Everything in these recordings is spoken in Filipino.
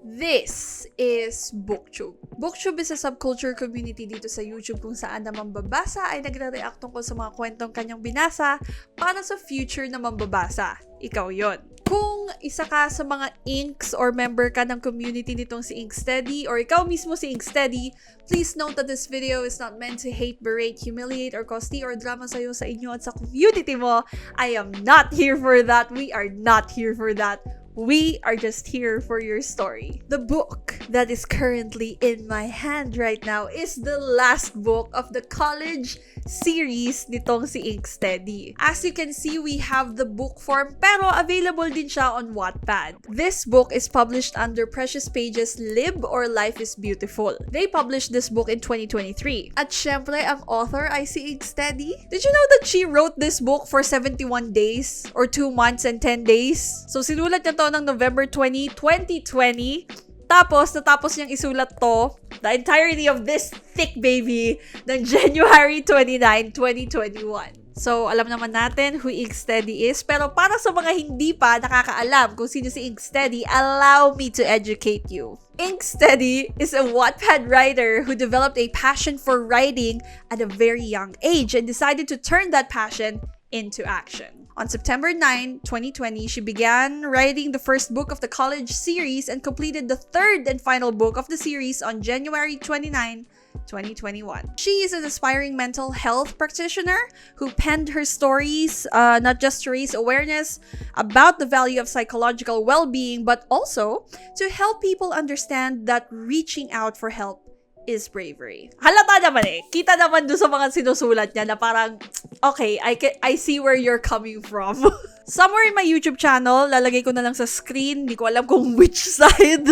This is BookTube. BookTube is a subculture community dito sa YouTube kung saan na mambabasa ay nagre-react tungkol sa mga kwentong kanyang binasa para sa future na mambabasa. Ikaw yon. Kung isa ka sa mga inks or member ka ng community nitong si Inksteady or ikaw mismo si Inksteady, please note that this video is not meant to hate, berate, humiliate, or cause tea or drama sa'yo, sa inyo at sa community mo. I am not here for that. We are not here for that. We are just here for your story. The book that is currently in my hand right now is the last book of the college series nitong si Inksteady. As you can see, we have the book form pero available din siya on Wattpad. This book is published under Precious Pages Lib or Life is Beautiful. They published this book in 2023. At syempre, ang author ay si Inksteady. Did you know that she wrote this book for 71 days or 2 months and 10 days? So sinulat niya to ng November 20, 2020. Tapos, natapos niyang isulat to, the entirety of this thick baby, ng January 29, 2021. So, alam naman natin who Inksteady is. Pero para sa mga hindi pa nakakaalam kung sino si Inksteady, allow me to educate you. Inksteady is a Wattpad writer who developed a passion for writing at a very young age and decided to turn that passion into action. On September 9, 2020, she began writing the first book of the college series and completed the third and final book of the series on January 29, 2021. She is an aspiring mental health practitioner who penned her stories not just to raise awareness about the value of psychological well-being, but also to help people understand that reaching out for help is bravery. Halata naman eh. Kita naman doon sa mga sinusulat niya na parang, okay, I see where you're coming from. Somewhere in my YouTube channel, lalagay ko na lang sa screen, hindi ko alam kung which side,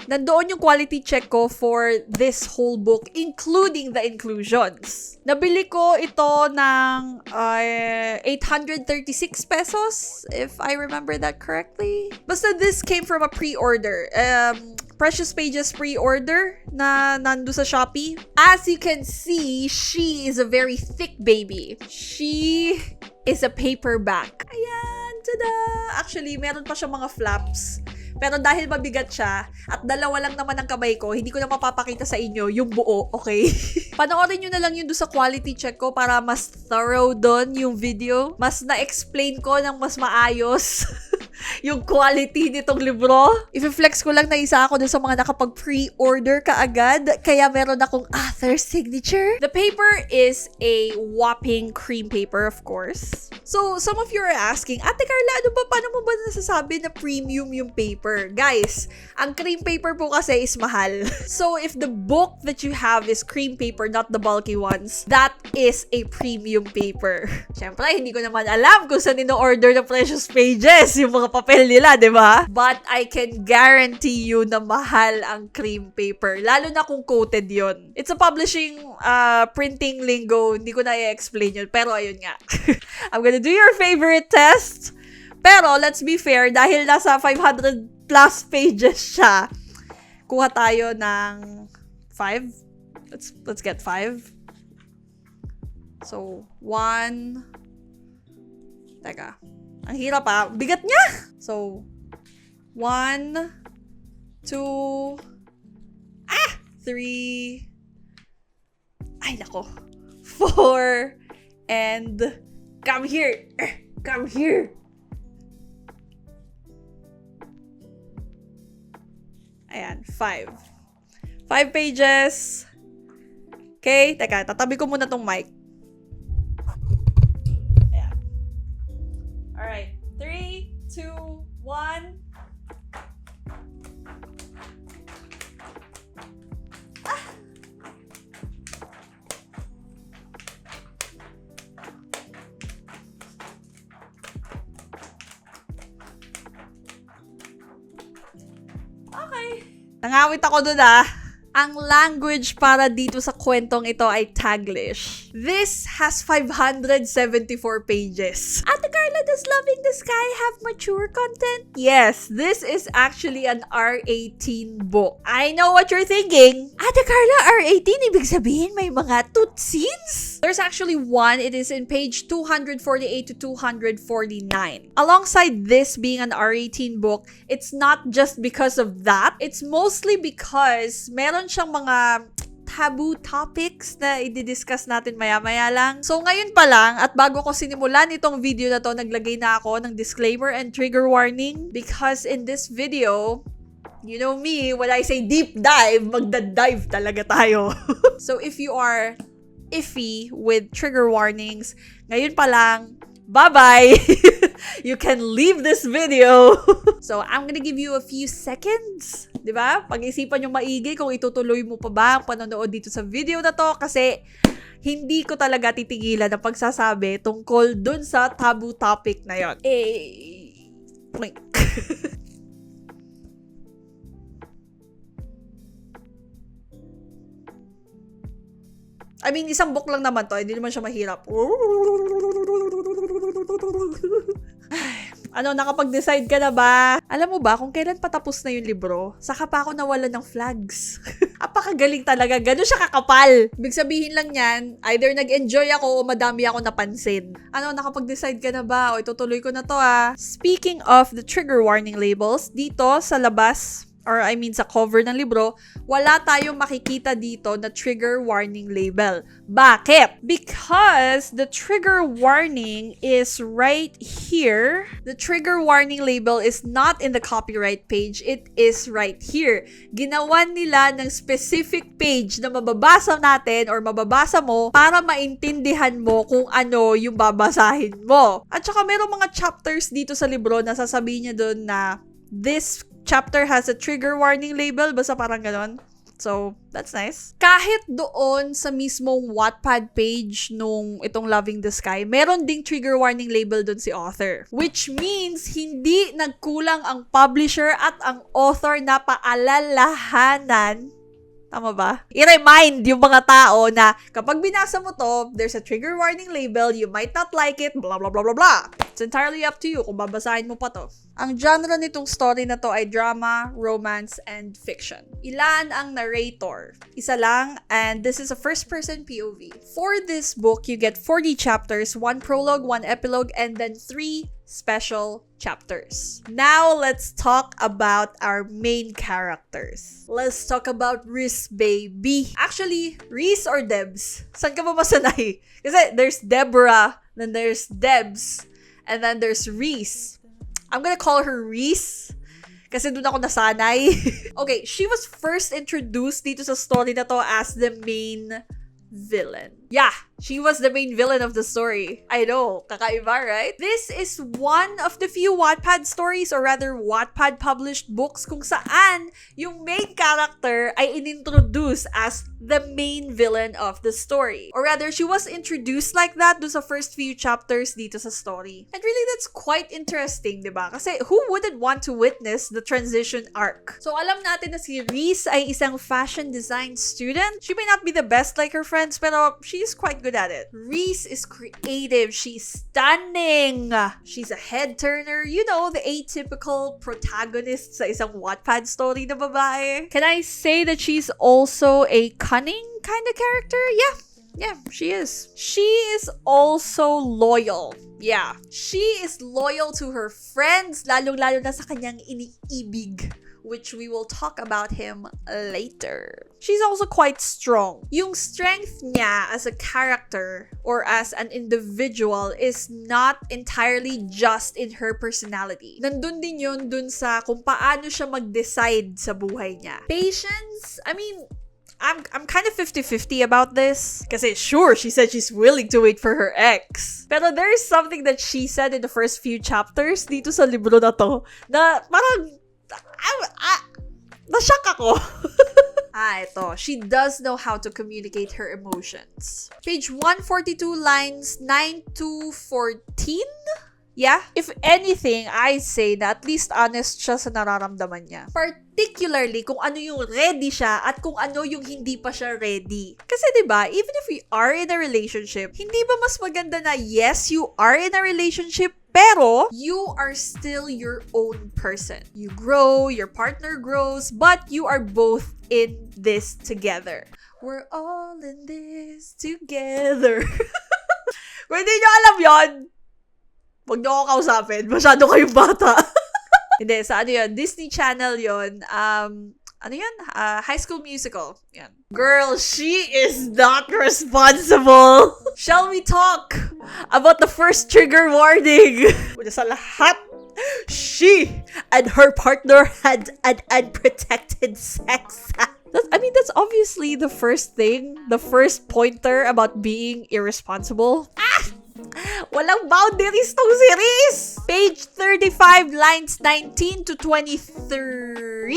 nandoon yung quality check ko for this whole book, including the inclusions. Nabili ko ito ng 836 pesos, if I remember that correctly. Basta this came from a pre-order. Precious Pages pre-order na nando sa Shopee. As you can see, she is a very thick baby. She is a paperback. Ayan, tada! Actually, meron pa siya mga flaps. Pero dahil mabigat siya, at dalawa lang naman ang kamay ko, hindi ko na mapapakita sa inyo yung buo, okay? Panoorin nyo na lang yun doon sa quality check ko para mas thorough doon yung video. Mas na-explain ko ng mas maayos yung quality nitong libro. I-flex ko lang na isa ako dun sa mga nakapag-pre-order kaagad, kaya meron akong author signature. The paper is a whopping cream paper, of course. So, some of you are asking, Ate Carla, ano ba, paano mo ba nasasabi na premium yung paper? Guys, ang cream paper po kasi is mahal. So, if the book that you have is cream paper, not the bulky ones, that is a premium paper. Siyempre, hindi ko naman alam kung saan ino-order ng Precious Pages, yung mga papel nila, di ba? But I can guarantee you na mahal ang cream paper. Lalo na kung coated yon. It's a publishing printing lingo. Hindi ko na i-explain yun. Pero ayun nga. I'm gonna do your favorite test. Pero let's be fair, dahil nasa 500 plus pages siya, kuha tayo ng 5. Let's get 5. So, 1. Teka. Ang hirap pa. Bigat niya! So, 1, 2, 3, ay nako, 4, and come here! Come here! Ayan, 5. 5 pages. Okay, teka, tatabi ko muna tong mic. Ayan. Alright, 3, 2, 1. Nangawit ako dun ah. Ang language para dito sa kwentong ito ay Taglish. This has 574 pages. Ate Carla, does Loving the Sky have mature content? Yes, this is actually an R18 book. I know what you're thinking. Ate Carla, R18, ibig sabihin may mga toot scenes? There's actually one. It is in page 248 to 249. Alongside this being an R18 book, it's not just because of that. It's mostly because meron siyang mga taboo topics na i-discuss natin maya-maya lang. So, ngayon pa lang, at bago ko sinimulan itong video na to, naglagay na ako ng disclaimer and trigger warning because in this video, you know me, when I say deep dive, magda-dive talaga tayo. So, if you are iffy with trigger warnings, ngayon pa lang, bye-bye! You can leave this video. So, I'm gonna give you a few seconds. Diba? Pag-isipan nyo maigi kung itutuloy mo pa ba ang panonood dito sa video na to kasi hindi ko talaga titigilan ang pagsasabi tungkol dun sa taboo topic na yon. I mean, isang book lang naman to. Hindi naman siya mahirap. Ano, nakapag-decide ka na ba? Alam mo ba, kung kailan patapos na yung libro, saka pa ako nawalan ng flags. Apakagaling talaga. Ganun siya kakapal. Ibig sabihin lang yan, either nag-enjoy ako o madami ako napansin. Ano, nakapag-decide ka na ba? O, itutuloy ko na to Speaking of the trigger warning labels, dito sa labas, or I mean sa cover ng libro, wala tayong makikita dito na trigger warning label. Bakit? Because the trigger warning is right here. The trigger warning label is not in the copyright page. It is right here. Ginawan nila ng specific page na mababasa natin or mababasa mo para maintindihan mo kung ano yung babasahin mo. At saka merong mga chapters dito sa libro na sasabihin niya doon na this chapter has a trigger warning label, basta parang ganon. So, that's nice. Kahit doon sa mismong Wattpad page nung itong Loving the Sky, meron ding trigger warning label doon si author. Which means, hindi nagkulang ang publisher at ang author na paalalahanan. Tama ba? I-remind yung mga tao na kapag binasa mo to, there's a trigger warning label, you might not like it, blah blah blah blah blah. It's entirely up to you kung babasahin mo pa to. Ang genre nitong story na to ay drama, romance, and fiction. Ilan ang narrator? Isa lang, and this is a first-person POV. For this book, you get 40 chapters, 1 prologue, 1 epilogue, and then 3 special chapters. Now, let's talk about our main characters. Let's talk about Reese, baby. Actually, Reese or Debs? Saan ka ba masanay? Kasi there's Deborah, then there's Debs, and then there's Reese. I'm gonna call her Reese kasi doon ako nasanay. Okay, she was first introduced dito sa story na to as the main villain. Yeah, she was the main villain of the story. I know, kakaiba, right? This is one of the few Wattpad stories, or rather Wattpad published books kung saan yung main character ay inintroduce as the main villain of the story. Or rather, she was introduced like that do sa first few chapters dito sa story. And really, that's quite interesting, diba? Kasi who wouldn't want to witness the transition arc? So, alam natin na si Reese ay isang fashion design student. She may not be the best like her friends, pero she's quite good at it. Reese is creative. She's stunning. She's a head turner. You know, the atypical protagonist sa isang Wattpad story na babae. Can I say that she's also a cunning kind of character? Yeah, she is. She is also loyal. Yeah, she is loyal to her friends, lalong-lalo na sa kanyang iniibig, which we will talk about him later. She's also quite strong. Yung strength niya as a character or as an individual is not entirely just in her personality. Nandun din yun dun sa kung paano siya mag-decide sa buhay niya. Patience, I mean, I'm kind of 50-50 about this. Kasi sure, she said she's willing to wait for her ex. Pero there is something that she said in the first few chapters dito sa libro na to na parang na-shock ako. Ito. She does know how to communicate her emotions. Page 142, lines 9 to 14? Yeah, if anything, I say na at least honest siya sa nararamdaman niya. Particularly kung ano yung ready siya at kung ano yung hindi pa siya ready. Kasi 'di ba, even if we are in a relationship, hindi ba mas maganda na yes, you are in a relationship, pero you are still your own person. You grow, your partner grows, but you are both in this together. We're all in this together. Kung hindi nyo alam yon, wag nyo ako kausapin. Masyado kayong bata. Hindi, sa ano yun? Disney Channel yun. Ano yun? High School Musical. Yan. Girl, she is not responsible. Shall we talk about the first trigger warning? Una sa lahat, she and her partner had an unprotected sex. That's obviously the first thing, the first pointer about being irresponsible. Walang boundaries tong series! Page 35, lines 19 to 23.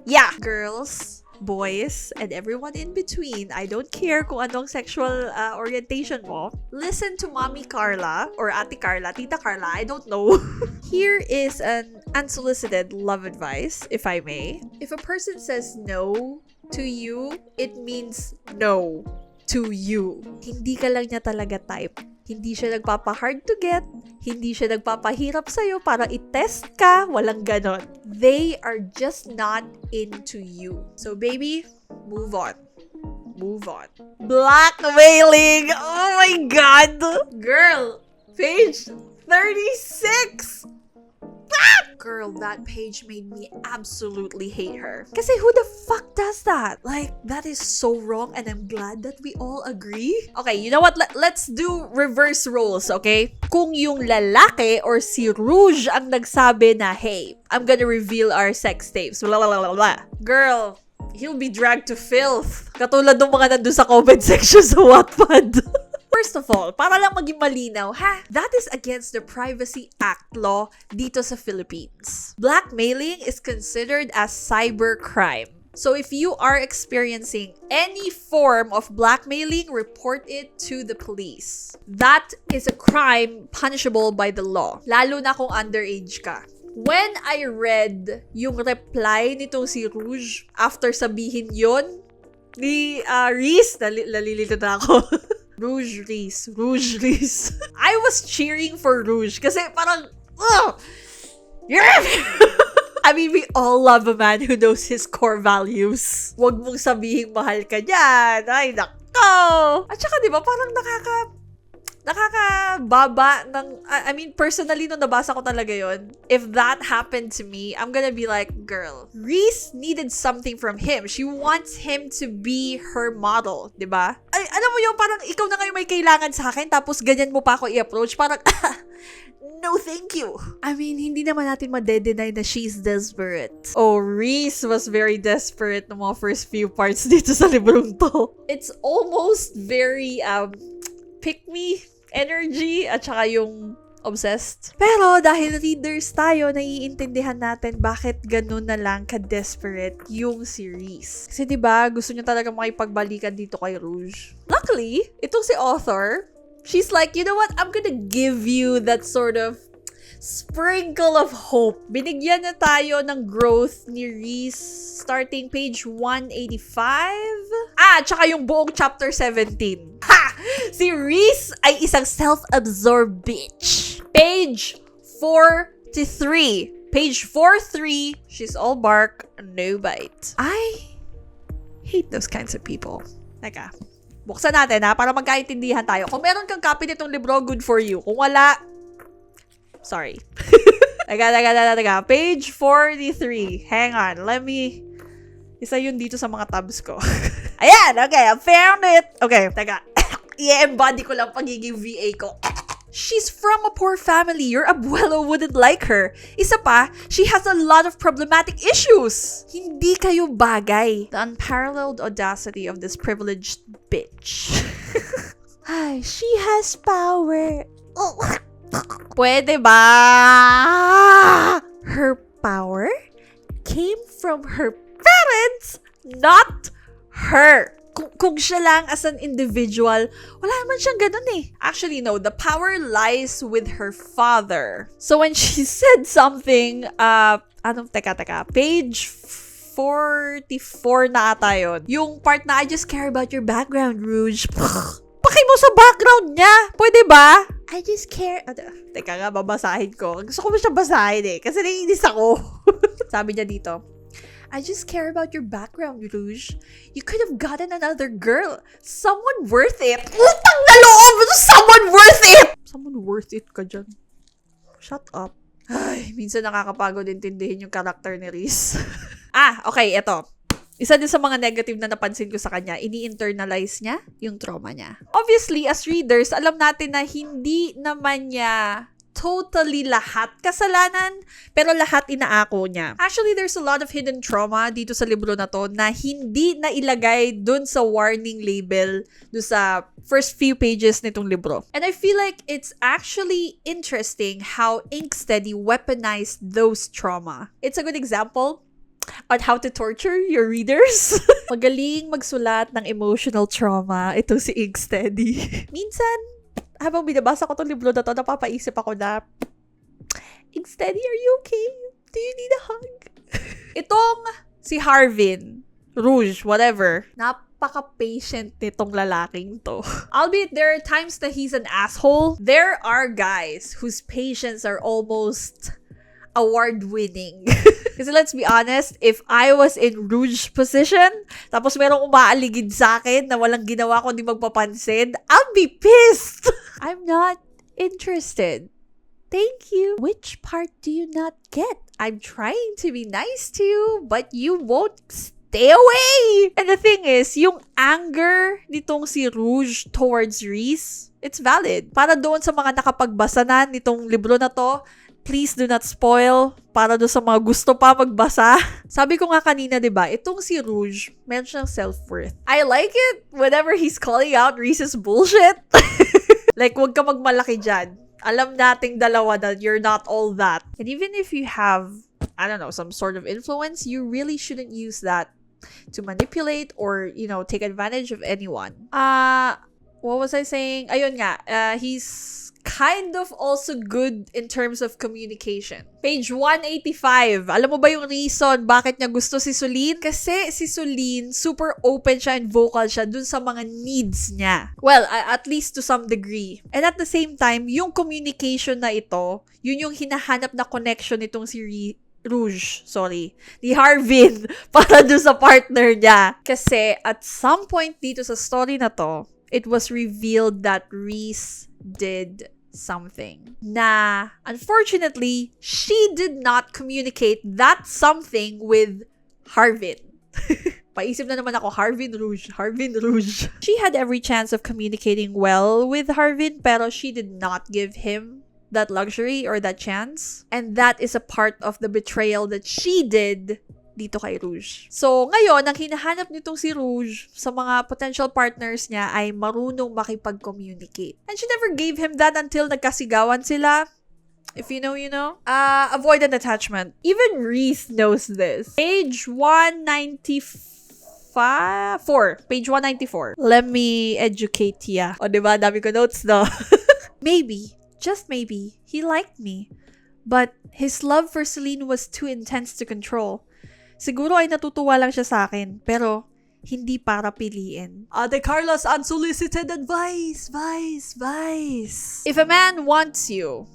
Yeah. Girls, boys, and everyone in between, I don't care kung anong sexual orientation mo. Listen to Mommy Carla, or Ate Carla, Tita Carla, I don't know. Here is an unsolicited love advice, if I may. If a person says no to you, it means no to you. Hindi ka lang niya talaga type. Hindi siya nagpapa-hard to get. Hindi siya nagpapahirap sa'yo para i-test ka. Walang ganon. They are just not into you. So baby, move on. Move on. Blackmailing! Oh my God! Girl, page 36! Girl, that page made me absolutely hate her. Kasi who the fuck does that? Like, that is so wrong and I'm glad that we all agree. Okay, you know what? Let's do reverse roles, okay? Kung yung lalaki or si Rouge ang nagsabi na, hey, I'm gonna reveal our sex tapes. Blah, blah, blah, blah. Girl, he'll be dragged to filth. Katulad ng mga nandun sa comment section sa Wattpad. First of all, para lang maging malinaw, that is against the Privacy Act law dito sa Philippines. Blackmailing is considered as cybercrime. So if you are experiencing any form of blackmailing, report it to the police. That is a crime punishable by the law, lalo na kung underage ka. When I read yung reply nitong si Rouge after sabihin yon ni Reese, nalilito na ako. Rouge Reese. I was cheering for Rouge kasi parang, yeah! I mean, we all love a man who knows his core values. Huwag mong sabihing mahal ka niyan. Ay, nako! At saka, di ba, parang nakakababa ng, I mean, personally, nung nabasa ko talaga yon, if that happened to me, I'm gonna be like, girl, Reese needed something from him. She wants him to be her model, di ba? Ay, alam mo yung parang ikaw na ngayon may kailangan sa akin, tapos ganyan mo pa ako i-approach, parang, no thank you. I mean, hindi naman natin ma-deny na she's desperate. Oh, Reese was very desperate ng mga first few parts dito sa librong to. It's almost very, pick me energy at saka yung obsessed. Pero dahil readers tayo, naiintindihan natin bakit ganun na lang ka-desperate yung series. Kasi diba, gusto niya talaga makipagbalikan dito kay Rouge. Luckily, itong si author, she's like, you know what? I'm gonna give you that sort of sprinkle of hope. Binigyan na tayo ng growth ni Reese starting page 185. Tsaka yung buong chapter 17. Ha! Si Reese ay isang self-absorbed bitch. Page 43. Page 43, she's all bark, no bite. I hate those kinds of people. Teka, buksan natin para magkaintindihan tayo. Kung meron kang copy nitong libro, good for you. Kung wala, sorry. Taga. Page 43. Hang on. Let me... Isa yun dito sa mga tabs ko. Ayan! Okay, I found it! Okay, taga. I-embody ko lang pagiging VA ko. She's from a poor family. Your abuelo wouldn't like her. Isa pa, she has a lot of problematic issues. Hindi kayo bagay. The unparalleled audacity of this privileged bitch. Ay, she has power. Pwede ba? Her power came from her parents, not her. kung siya lang as an individual, wala naman siyang ganun eh. Actually, no. The power lies with her father. So when she said something, page 44 na ata yun. Yung part na, I just care about your background, Rouge. Paki mo sa background niya. Pwede ba? I just care. Teka nga, babasahin ko. Gusto ko ba siya basahin eh. Kasi naiinis ako. Sabi niya dito, I just care about your background, Rouge. You could have gotten another girl. Someone worth it. Utang na loob! Someone worth it! Someone worth it ka dyan. Shut up. Ay, minsan nakakapagod intindihin yung karakter ni Reese. Okay, eto. Isa din sa mga negative na napansin ko sa kanya, ini-internalize niya yung trauma niya. Obviously, as readers, alam natin na hindi naman niya totally lahat kasalanan, pero lahat inaako niya. Actually, there's a lot of hidden trauma dito sa libro na to na hindi na ilagay dun sa warning label dun sa first few pages nitong libro. And I feel like it's actually interesting how Inksteady weaponized those trauma. It's a good example on how to torture your readers. Magaling magsulat ng emotional trauma itong si Inksteady. Minsan, habang binabasa ko itong libro na to, napapaisip ako na, Inksteady, are you okay? Do you need a hug? Itong si Harvin, Rouge, whatever, napaka-patient nitong lalaking to. Albeit there are times that he's an asshole, there are guys whose patience are almost award-winning. Kasi let's be honest, if I was in Rouge's position, tapos merong umaaligid sa akin na walang ginawa kundi magpapansin, I'll be pissed! I'm not interested. Thank you. Which part do you not get? I'm trying to be nice to you, but you won't stay away! And the thing is, yung anger nitong si Rouge towards Reese, it's valid. Para doon sa mga nakapagbasa na nitong libro na to, please do not spoil para do sa mga gusto pa magbasa. Sabi ko nga kanina, diba, itong si Rouge, meron siyang self-worth. I like it whenever he's calling out Reese's bullshit. Like, wag ka magmalaki dyan. Alam nating dalawa that you're not all that. And even if you have, I don't know, some sort of influence, you really shouldn't use that to manipulate or, take advantage of anyone. What was I saying? Ayun nga, he's kind of also good in terms of communication. Page 185. Alam mo ba yung reason bakit niya gusto si Suline? Kasi si Suline, super open siya and vocal siya dun sa mga needs niya. Well, at least to some degree. And at the same time, yung communication na ito, yun yung hinahanap na connection nitong si ni Harvin, para dun sa partner niya. Kasi at some point dito sa story na to, it was revealed that Reese did something na unfortunately she did not communicate that something with Harvin. Paisip na naman ako, Harvin Rouge. She had every chance of communicating well with Harvin, pero she did not give him that luxury or that chance. And that is a part of the betrayal that she did dito kay Rouge. So, ngayon, ang hinahanap nitong si Rouge sa mga potential partners niya ay marunong makipag-communicate. And she never gave him that until nagkasigawan sila. If you know, you know. Avoidant attachment. Even Reese knows this. Page 194. Page 194. Let me educate ya. O, diba? Dami ko notes, no? Maybe, just maybe, he liked me. But his love for Celine was too intense to control. Siguro ay natutuwa lang siya sa akin, pero hindi para piliin. Ate Carla's unsolicited advice. If a man wants you,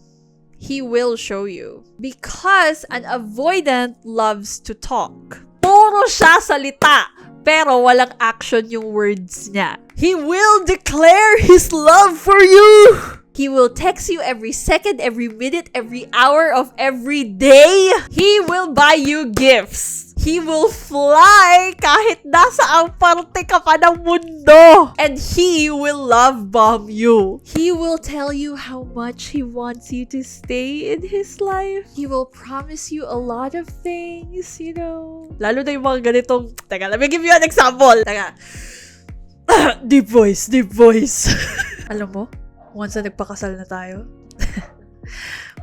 he will show you. Because an avoidant loves to talk. Puro siya salita, pero walang action yung words niya. He will declare his love for you. He will text you every second, every minute, every hour of every day. He will buy you gifts. He will fly kahit nasa ang parte ka pa ng mundo. And he will love bomb you. He will tell you how much he wants you to stay in his life. He will promise you a lot of things, Lalo na yung mga ganitong, let me give you an example. Deep voice. Alam mo, once na nagpakasal na tayo,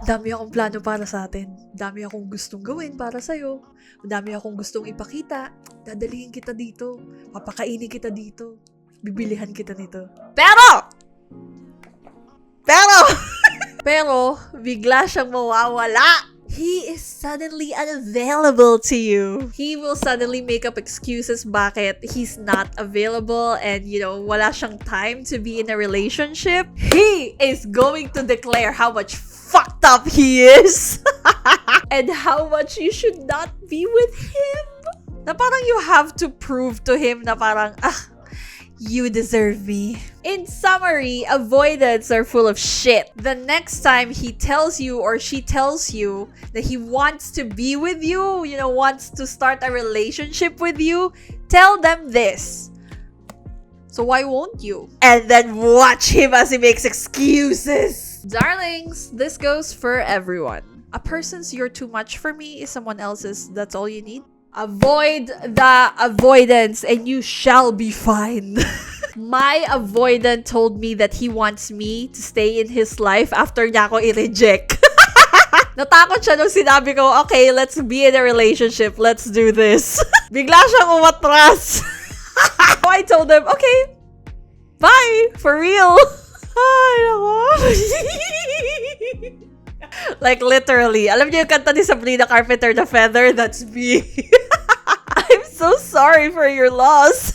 Dami akong plano para sa atin. Dami akong gustong gawin para sa'yo. Dami akong gustong ipakita. Dadalhin kita dito. Papakainin kita dito. Bibilihan kita nito. Pero, bigla siyang mawawala. He is suddenly unavailable to you. He will suddenly make up excuses bakit he's not available and, wala siyang time to be in a relationship. He is going to declare how much fucked up he is and how much you should not be with him. Na parang you have to prove to him na parang, you deserve me. In summary, avoidants are full of shit. The next time he tells you or she tells you that he wants to be with you, wants to start a relationship with you, tell them this. So why won't you? And then watch him as he makes excuses. Darlings, this goes for everyone. A person's "you're too much for me" is someone else's "that's all you need." Avoid the avoidance and you shall be fine. My avoidant told me that he wants me to stay in his life after niya ako i-reject. Natakot siya nung sinabi ko, okay, let's be in a relationship. Let's do this. Bigla siyang umatras. So I told him, okay, bye, for real. Ay, nako. Like literally. Alam niyo yung kanta ni Sabrina Carpenter, The Feather? That's me. I'm so sorry for your loss.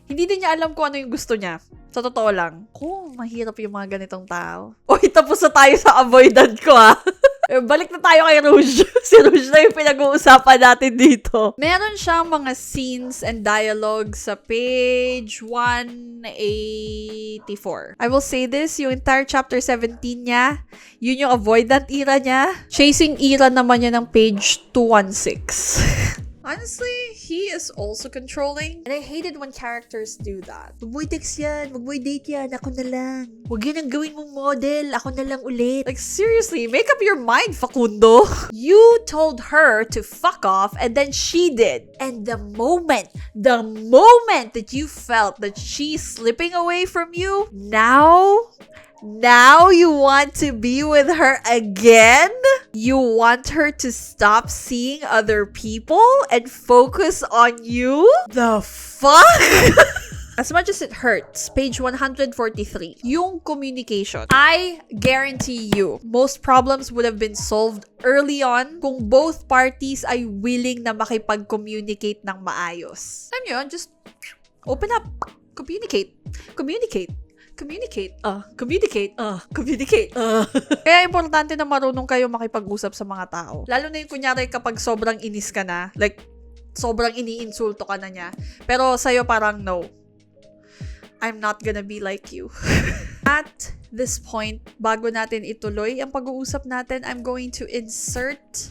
Hindi din niya alam kung ano yung gusto niya. Sa totoo lang. Mahirap yung mga ganitong tao. Tapos na tayo sa avoidant ko Balik na tayo kay Rouge. Si Rouge na yung pinag-uusapan natin dito. Meron siyang mga scenes and dialogue sa page 184. I will say this, yung entire chapter 17 niya, yun yung avoidant era niya. Chasing era naman niya ng page 216. Honestly, he is also controlling. And I hate it when characters do that. Wag mo i-text yan. Wag mo i-date yan. Ako na lang. Wag yan ang gawin mong model. Ako na lang ulit. Like, seriously, make up your mind, Facundo. You told her to fuck off and then she did. And the moment that you felt that she's slipping away from you, now you want to be with her again? You want her to stop seeing other people and focus on you? The fuck? As much as it hurts, page 143, yung communication. I guarantee you, most problems would have been solved early on kung both parties ay willing na makipag-communicate ng maayos. Alam nyo, just open up. Communicate. Kaya importante na marunong kayo makipag-usap sa mga tao. Lalo na yung kunyari kapag sobrang inis ka na, like, sobrang iniinsulto ka na niya. Pero sa'yo parang, no, I'm not gonna be like you. At this point, bago natin ituloy ang pag-uusap natin, I'm going to insert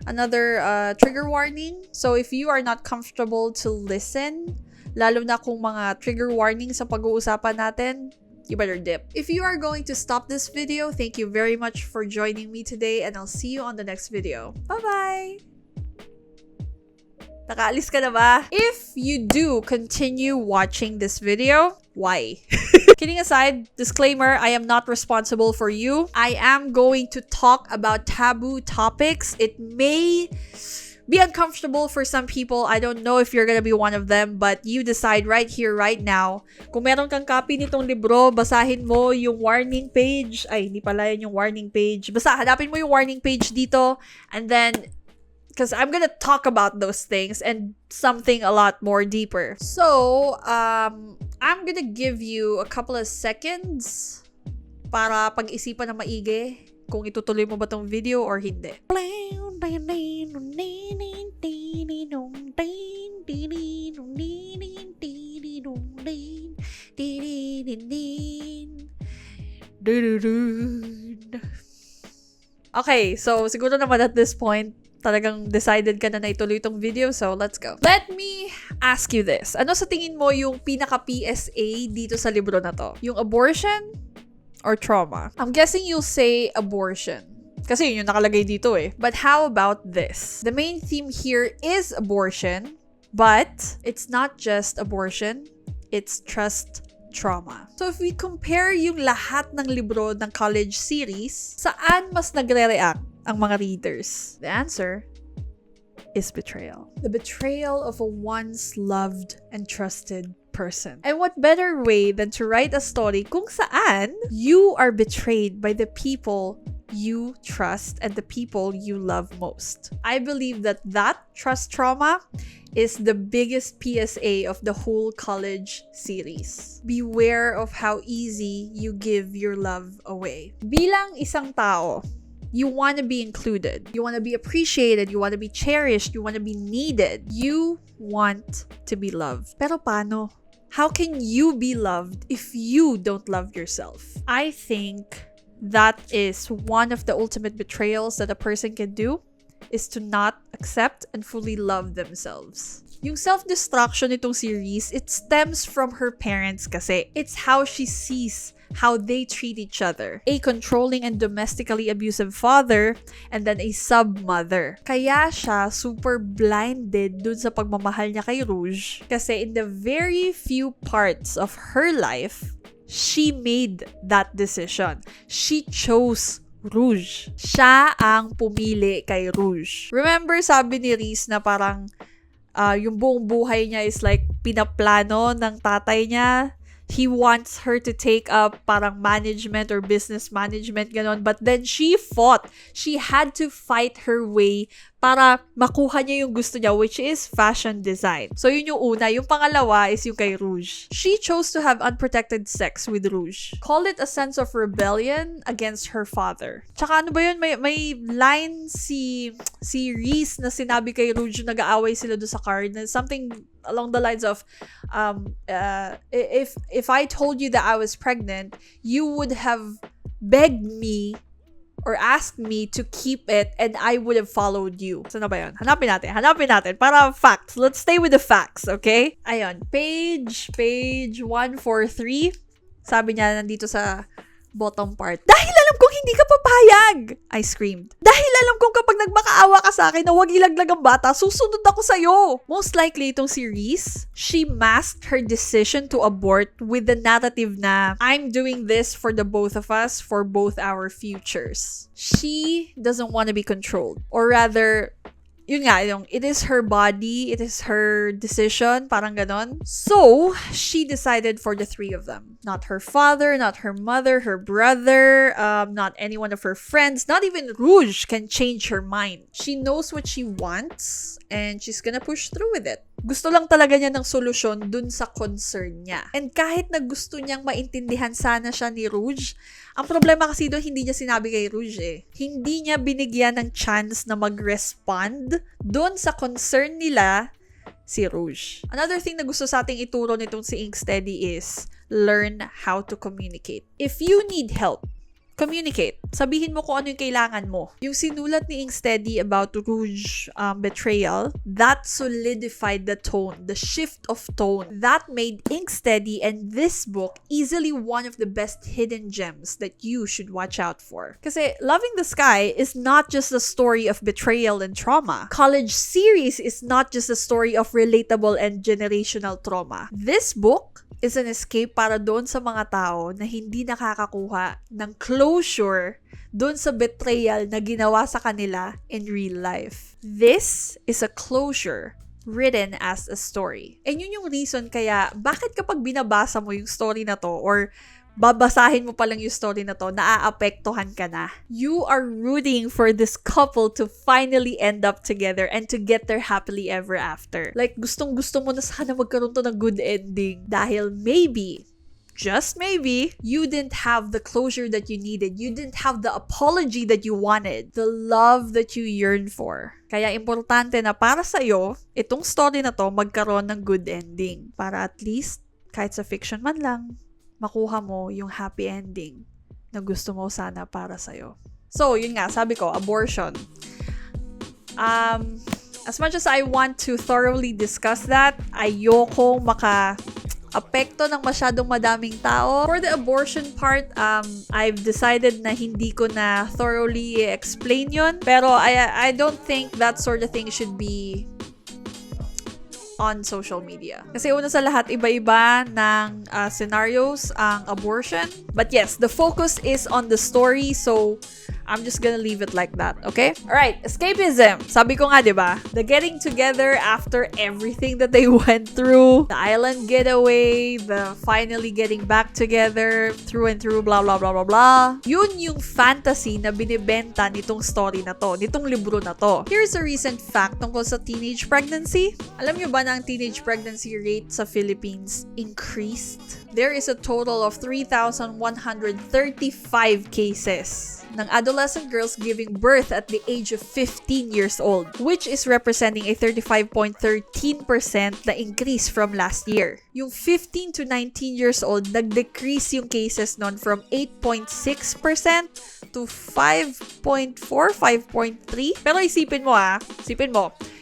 another trigger warning. So if you are not comfortable to listen, lalo na kung mga trigger warning sa pag-uusapan natin, you better dip. If you are going to stop this video, thank you very much for joining me today and I'll see you on the next video. Bye-bye! Nakaalis ka na ba? If you do continue watching this video, why? Kidding aside, disclaimer, I am not responsible for you. I am going to talk about taboo topics. It may be uncomfortable for some people. I don't know if you're gonna be one of them, but you decide right here, right now. Kung meron kang copy nitong libro, basahin mo yung warning page. Ay, hindi pala yun yung warning page. Basta, hanapin mo yung warning page dito. And then, because I'm gonna talk about those things and something a lot more deeper. So, I'm gonna give you a couple of seconds para pag-isipan na maigi kung itutuloy mo ba tong video or hindi. Okay, so siguro naman at this point, talagang decided ka na ituloy itong video, so let's go. Let me ask you this. Ano sa tingin mo yung pinaka-PSA dito sa libro na to? Yung abortion or trauma? I'm guessing you'll say abortion. Kasi yun yung nakalagay dito eh. But how about this? The main theme here is abortion, but it's not just abortion. It's trust trauma. So if we compare yung lahat ng libro ng college series, saan mas nagre-react ang mga readers? The answer is betrayal. The betrayal of a once loved and trusted person. And what better way than to write a story kung saan you are betrayed by the people you trust and the people you love most. I believe that trust trauma is the biggest PSA of the whole college series. Beware of how easy you give your love away. Bilang isang tao, you want to be included. You want to be appreciated. You want to be cherished. You want to be needed. You want to be loved. Pero paano? How can you be loved if you don't love yourself? I think that is one of the ultimate betrayals that a person can do, is to not accept and fully love themselves. Yung self-destruction nitong series, it stems from her parents kasi. It's how she sees how they treat each other. A controlling and domestically abusive father, and then a sub-mother. Kaya siya super blinded dun sa pagmamahal niya kay Rouge. Kasi in the very few parts of her life, she made that decision. She chose Rouge. Siya ang pumili kay Rouge. Remember, sabi ni Reese na parang yung buong buhay niya is like pinaplano ng tatay niya. He wants her to take up parang management or business management, ganon. But then she fought. She had to fight her way para makuha niya yung gusto niya, which is fashion design. So yun yung una. Yung pangalawa is yung kay Rouge. She chose to have unprotected sex with Rouge. Call it a sense of rebellion against her father. Tsaka ano ba yun? May line si Reese na sinabi kay Rouge, nag-aaway sila doon sa car, na something along the lines of, if I told you that I was pregnant, you would have begged me or asked me to keep it and I would have followed you. So, ano ba yun? Hanapin natin. Para facts. Let's stay with the facts, okay? Ayun. Page 143. Sabi niya nandito sa bottom part. Dahil alam kong hindi ka papayag! I screamed. Dahil alam kong kapag nagmakaawa ka sa akin na huwag ilaglag ang bata, susunod ako sa'yo. Most likely itong series, she masked her decision to abort with the narrative na I'm doing this for the both of us, for both our futures. She doesn't want to be controlled. Or rather, yun nga, it is her body, it is her decision, parang ganon. So, she decided for the three of them. Not her father, not her mother, her brother, not any one of her friends, not even Rouge can change her mind. She knows what she wants, and she's gonna push through with it. Gusto lang talaga niya ng solusyon dun sa concern niya. And kahit na gusto niyang maintindihan sana siya ni Rouge, ang problema kasi doon, hindi niya sinabi kay Rouge eh. Hindi niya binigyan ng chance na mag-respond doon sa concern nila si Rouge. Another thing na gusto sa ating ituro nitong si Inksteady is learn how to communicate. If you need help, communicate. Sabihin mo kung ano yung kailangan mo. Yung sinulat ni Inksteady about Rouge betrayal, that solidified the tone, the shift of tone. That made Inksteady and this book easily one of the best hidden gems that you should watch out for. Kasi Loving the Sky is not just a story of betrayal and trauma. College series is not just a story of relatable and generational trauma. This book is an escape para doon sa mga tao na hindi nakakakuha ng closure doon sa betrayal na ginawa sa kanila in real life. This is a closure written as a story. And yun yung reason kaya bakit kapag binabasa mo yung story na to or babasahin mo pa lang yung story na to, naaapektuhan ka na. You are rooting for this couple to finally end up together and to get their happily ever after. Like, gustong-gusto mo na sana magkaroon to ng good ending. Dahil maybe, just maybe, you didn't have the closure that you needed. You didn't have the apology that you wanted. The love that you yearned for. Kaya importante na para sa'yo, itong story na to magkaroon ng good ending. Para at least, kahit sa fiction man lang, makuha mo yung happy ending na gusto mo sana para sa'yo. So, yun nga, sabi ko, abortion. As much as I want to thoroughly discuss that, ayokong maka-apekto ng masyadong madaming tao. For the abortion part, I've decided na hindi ko na thoroughly explain yun. Pero I don't think that sort of thing should be on social media. Kasi una sa lahat, iba-iba ng scenarios ang abortion. But yes, the focus is on the story, so I'm just gonna leave it like that, okay? Alright, escapism. Sabi ko nga, diba? The getting together after everything that they went through, the island getaway, the finally getting back together, through and through, blah, blah, blah, blah, blah. Yun yung fantasy na binibenta nitong story na to, nitong libro na to. Here's a recent fact tungkol sa teenage pregnancy. Alam nyo ba na ang teenage pregnancy rate sa Philippines increased? There is a total of 3,135 cases ng adolescent girls giving birth at the age of 15 years old, which is representing a 35.13% na increase from last year. Yung 15 to 19 years old, nag-decrease yung cases nun from 8.6% to 5.4, 5.3. Pero isipin mo,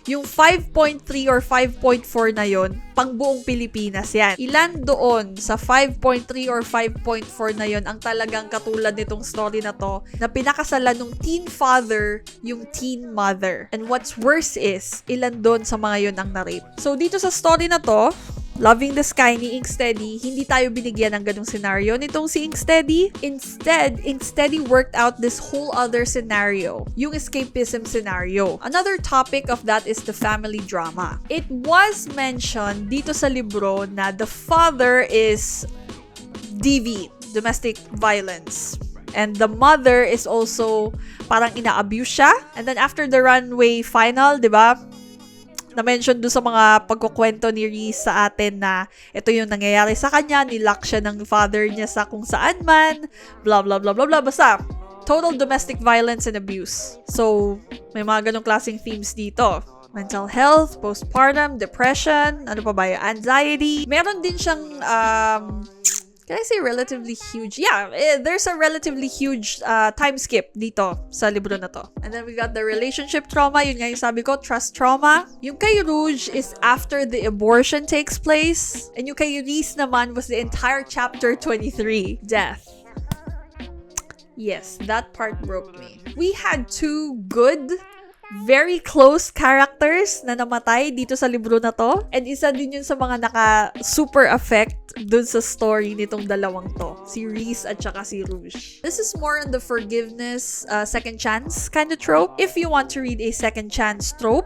yung 5.3 or 5.4 na yon, pang buong Pilipinas yan. Ilan doon sa 5.3 or 5.4 na yon ang talagang katulad nitong story na to, na pinakasalan ng teen father yung teen mother. And what's worse is, ilan doon sa mga yon ang na-rape. So dito sa story na to, Loving the Sky ni Inksteady, hindi tayo binigyan ng ganung scenario nitong si Inksteady. Instead, Inksteady worked out this whole other scenario, yung escapism scenario. Another topic of that is the family drama. It was mentioned dito sa libro na the father is DV, domestic violence. And the mother is also parang ina-abuse siya. And then after the runway final, di ba? Na-mention doon sa mga pagkukwento ni Reese sa atin na ito yung nangyayari sa kanya, nilock siya ng father niya sa kung saan man, blah, blah, blah, blah, blah. Basta, total domestic violence and abuse. So, may mga ganong klaseng themes dito. Mental health, postpartum, depression, ano pa ba yun? Anxiety. Meron din siyang, can I say relatively huge? Yeah, there's a relatively huge time skip dito sa libro na to. And then we got the relationship trauma. Yun nga yung sabi ko, trust trauma. Yung kay Rouge is after the abortion takes place. And yung kay Reese naman was the entire chapter 23, death. Yes, that part broke me. We had two good, very close characters na namatay dito sa libro na to. And isa din yun sa mga naka-super affect dun sa story nitong dalawang to. Si Reese at saka si Rouge. This is more on the forgiveness, second chance kind of trope. If you want to read a second chance trope,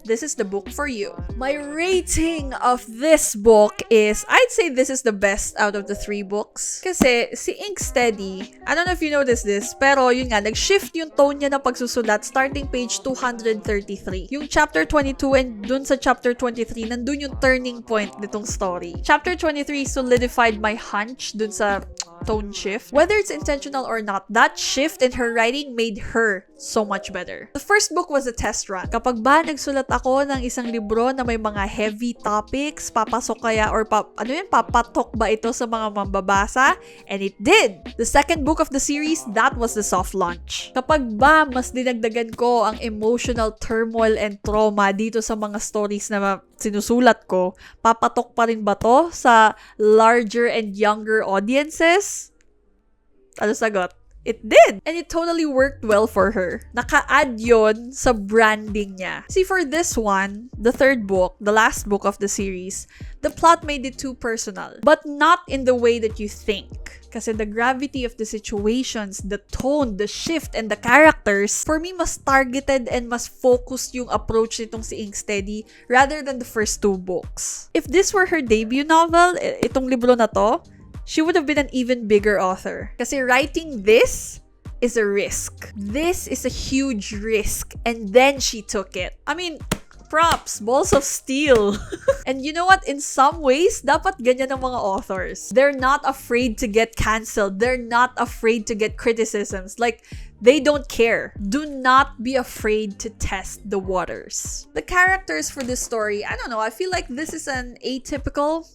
this is the book for you. My rating of this book is, I'd say this is the best out of the 3 books. Kasi si Inksteady, I don't know if you noticed this, pero yun nga, nag-shift yung tone niya ng pagsusulat starting page 233. Yung chapter 22 and dun sa chapter 23, nandun yung turning point nitong story. Chapter 23 solidified my hunch dun sa tone shift. Whether it's intentional or not, that shift in her writing made her so much better. The first book was a test run. Kapag ba nagsulat ako ng isang libro na may mga heavy topics, papasok kaya or papatok ba ito sa mga mambabasa? And it did! The second book of the series, that was the soft launch. Kapag ba mas dinagdagan ko ang emotional turmoil and trauma dito sa mga stories na sinusulat ko, papatok pa rin ba to sa larger and younger audiences? Ano sagot? It did! And it totally worked well for her. Naka-add yun sa branding niya. See, for this one, the third book, the last book of the series, the plot made it too personal. But not in the way that you think. Kasi the gravity of the situations, the tone, the shift, and the characters, for me, mas targeted and mas focused yung approach nitong si Inksteady rather than the first 2 books. If this were her debut novel, itong libro na to, she would have been an even bigger author. Kasi writing this is a risk. This is a huge risk. And then she took it. I mean, props, balls of steel. And you know what? In some ways, dapat ganyan ng mga authors. They're not afraid to get canceled. They're not afraid to get criticisms. Like, they don't care. Do not be afraid to test the waters. The characters for this story, I don't know. I feel like this is an atypical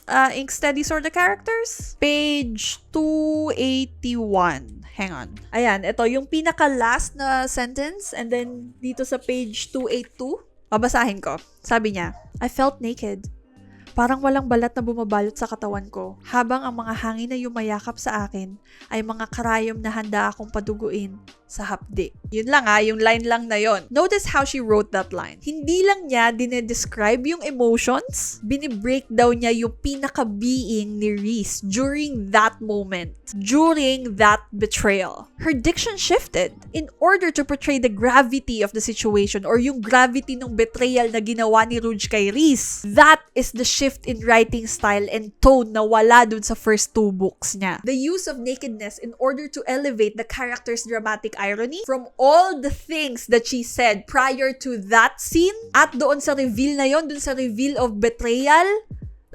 Inksteady sort of characters. Page 281. Hang on. Ayan, ito yung pinaka-last na sentence. And then, dito sa page 282, babasahin ko. Sabi niya, I felt naked. Parang walang balat na bumabalot sa katawan ko, habang ang mga hangin na yumayakap sa akin ay mga karayom na handa akong paduguin sa hapdi. Yun lang yung line lang na yon. Notice how she wrote that line. Hindi lang niya dinedescribe yung emotions, binibreakdown niya yung pinaka-being ni Reese during that moment, during that betrayal. Her diction shifted in order to portray the gravity of the situation or yung gravity ng betrayal na ginawa ni Rouge kay Reese. That is the shift in writing style and tone na wala dun sa first 2 books niya. The use of nakedness in order to elevate the character's dramatic irony from all the things that she said prior to that scene at doon sa reveal na yon, doon sa reveal of betrayal.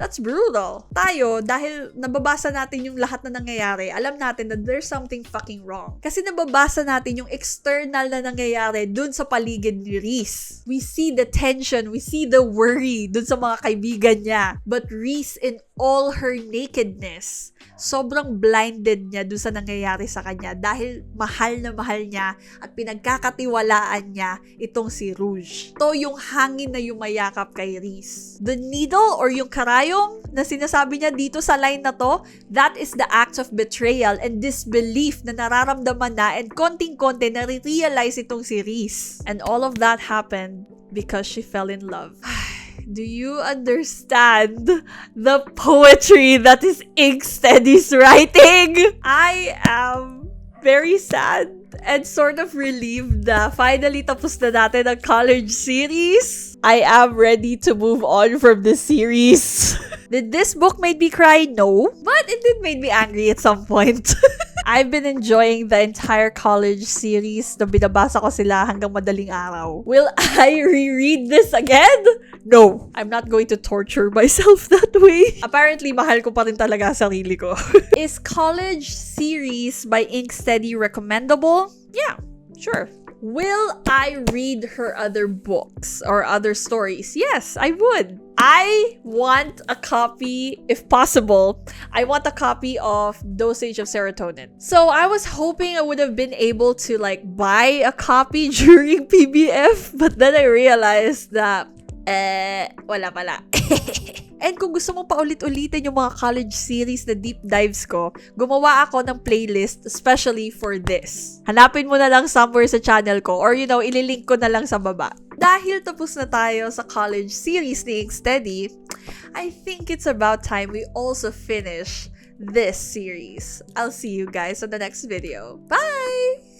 That's brutal. Tayo, dahil nababasa natin yung lahat na nangyayari, alam natin that there's something fucking wrong. Kasi nababasa natin yung external na nangyayari dun sa paligid ni Reese. We see the tension, we see the worry dun sa mga kaibigan niya. But Reese, in all her nakedness, sobrang blinded niya dun sa nangyayari sa kanya dahil mahal na mahal niya at pinagkakatiwalaan niya itong si Rouge. Ito yung hangin na yumayakap kay Reese. The needle or yung karayom na sinasabi niya dito sa line na to, that is the acts of betrayal and disbelief na nararamdaman na and konting-konti na-realize itong si Reese. And all of that happened because she fell in love. Do you understand the poetry that is Inksteady's writing? I am very sad and sort of relieved na finally tapos na natin ang college series. I am ready to move on from this series. Did this book make me cry? No. But it did make me angry at some point. I've been enjoying the entire college series na binabasa ko sila hanggang madaling araw. Will I reread this again? No. I'm not going to torture myself that way. Apparently, mahal ko pa rin talaga sarili ko. Is college series by Inksteady recommendable? Yeah, sure. Will I read her other books or other stories? Yes, I would. I want a copy, if possible, I want a copy of Dosage of Serotonin. So I was hoping I would have been able to buy a copy during PBF, but then I realized that, wala pala. And kung gusto mo paulit-ulitin yung mga college series na deep dives ko, gumawa ako ng playlist especially for this. Hanapin mo na lang somewhere sa channel ko or ililink ko na lang sa baba. Dahil tapos na tayo sa college series ni Inksteady, I think it's about time we also finish this series. I'll see you guys on the next video. Bye!